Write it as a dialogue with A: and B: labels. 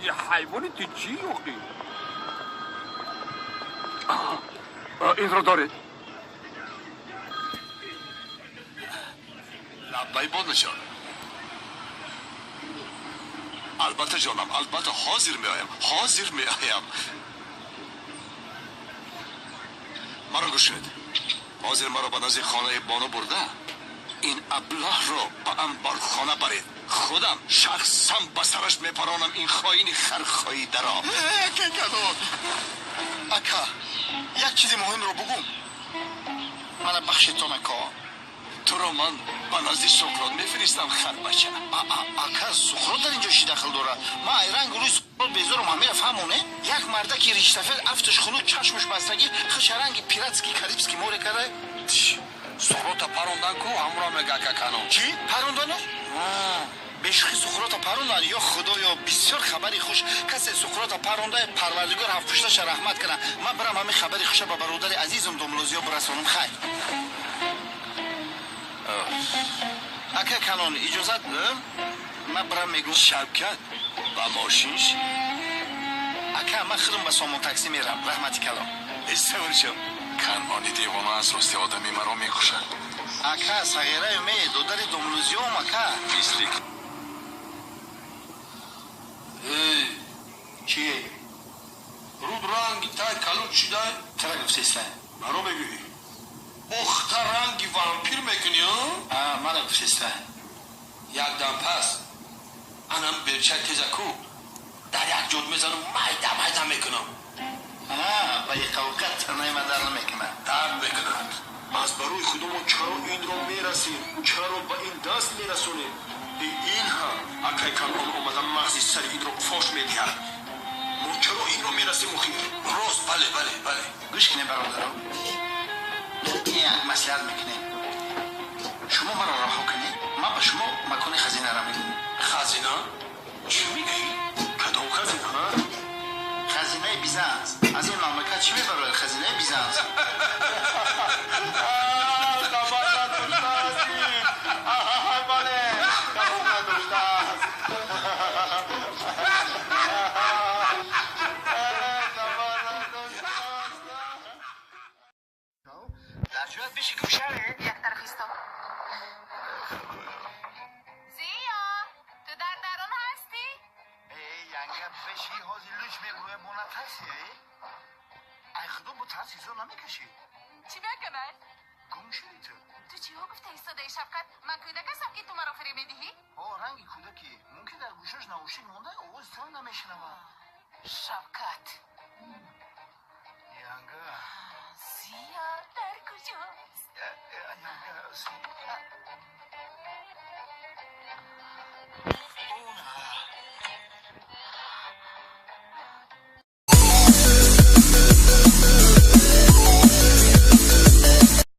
A: یه حیوانی تو چی آخی؟
B: این رو داره.
C: لبای بود نشان. البته جانم، البته حاضر می آیم. مرا گوش کنید. حاضر مرا به نزد خانه بانو برده این ابله رو به انبارخانه برید. خودم شخصا به سرش میپرانم این خاین خرخاییده را.
D: اکا یک چیز مهم رو بگم. من بخشتون اکا.
C: تو رو من به نزد سقراط میفرستم خربچه.
D: اکا سقراط در اینجا چی دخل داره؟ ما ایران روی سقراط بیزارم همه فهمونه. یک مرده که ریشتفل افتش خونو چشمش بستگی خشرنگی پیراتسکی کاریبسکی موره کرده.
C: سقراط پروندن کو همراه میگه که کنم.
D: چی؟ پروندن؟ بشخی سقراط پروندن یا خدا یا بسیار خبری خوش. کسی سقراط پرونده پروردگار هفت پشتش رحمت کنه. من برم همه خبری خوش به برادر عزیزم دوملوزیا برسونم. خیر. اکا کنون اجازت من برم میگم
C: شبکت و ماشینش
D: اکا من خیرم به سامان تاکسی میرم. رحمتی کلام.
C: استورشم کنمانی دیوانه از راستی آدمی مرا میکشد.
D: اکا صغیره می دودر دوملوزیوم اکا
C: بیسلیک
D: چیه؟
C: رود رنگ تای کلوت شده
D: چرا گفتیسته؟
C: مرا بگوی اخت رنگی وامپیر میکنی ها؟
D: من گفتیسته
C: یک دم پس انم برچه تزکو در یک جود میزنم مایده میکنم
D: و یک اوقات تنهای من در نمیکنه
C: در میکنم
E: از بروی خودمون چرا این رو میرسیم؟ چرا به این دست میرسونیم؟ این ها اکای کنون اومدن مغزی سر این رو فاش میدهد. ما چرا این رو میرسیم مخیر؟
C: راست بله
D: گوش کنه برادرم این یک مسئله میکنه شما مرا رها کنید من به شما مکان خزینه را میگم
C: خزینه؟ چی میگی؟
E: کدام خزینه ها؟
D: خزینه بیزنس از این مملکت چی میبره خزینه بیزنس در جویت بشی گوشه
F: یک طرف ایستو زیا تو در درون هستی؟
D: یعنی بشی حاضی لوچ میگوه منفسی ای خودم با ترس ایزا نمیکشی
F: چی بکنن؟
D: گم شدی
F: تو چی ها گفته ایستاده شفقت من کودک هستم که تو مرا فری میدهی؟
D: رنگی کودکی ممکن در گوشش نوشید مونده آواز تو نمیشنوه
F: شفقت
D: یانگه
F: زیا در کجاست؟
D: یانگه